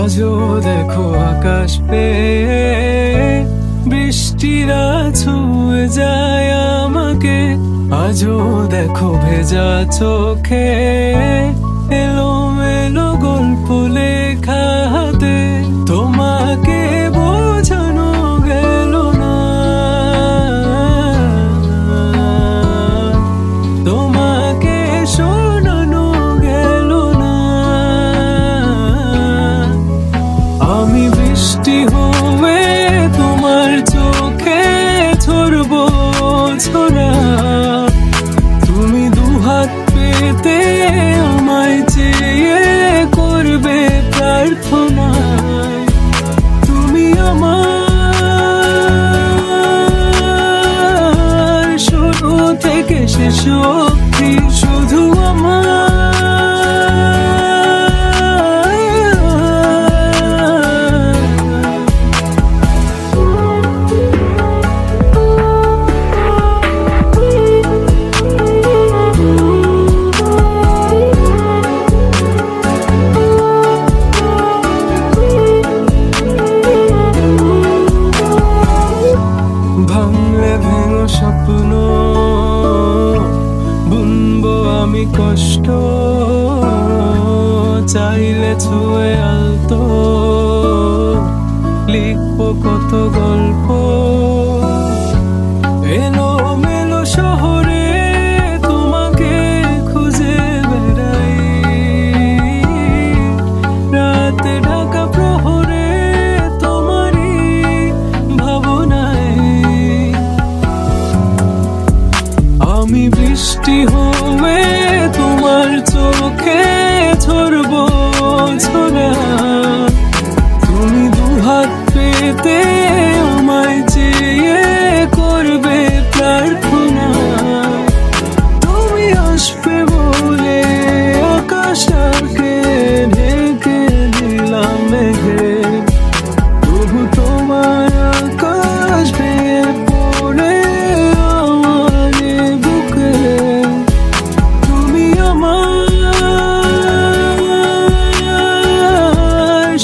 আজও দেখো আকাশ পে বৃষ্টিরা ছুঁয়ে যায় আমাকে। আজও দেখো ভেজা চোখে এলোমেলো গল্প লেখা হাতে। তোমাকে বোঝানো গেল না, তোমাকে শোনানো গেল না। আমি বৃষ্টি হয়ে তোমার চোখে ঝরবো ঝরা। তুমি দুহাত পেতে আমায় চেয়ে করবে প্রার্থনা। তুমি আমার শুরু থেকে শেষ অবধি, শুধু আমার। ভাঙলে ভেঙো স্বপ্ন বুনবো আমি কষ্ট। চাইলে ছুঁয়ে আলতো লিখবো কত গল্প। এলোমেলো শহরে তোমাকে খুঁজে বেড়াই, রাতে ঢাকা প্রহরে তোমারই ভাবনায়। আমি বৃষ্টি হয়ে তোমার চোখে ঝরবো ঝরা। তুমি দুহাত পেতে আমায় চেয়ে করবে প্রার্থনা। তুমি আসবে বলে আকাশকে ঢেকে দিলাম মেঘে, তবু তোমার আকাশ ভেঙে পড়ে আমার বুকে। তুমি আমার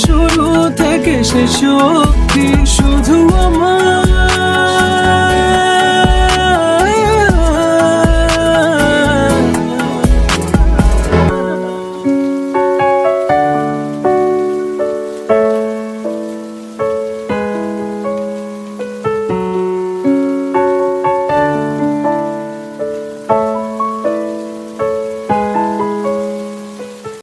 শুরু থেকে শেষ অবধি, শুধু আমার।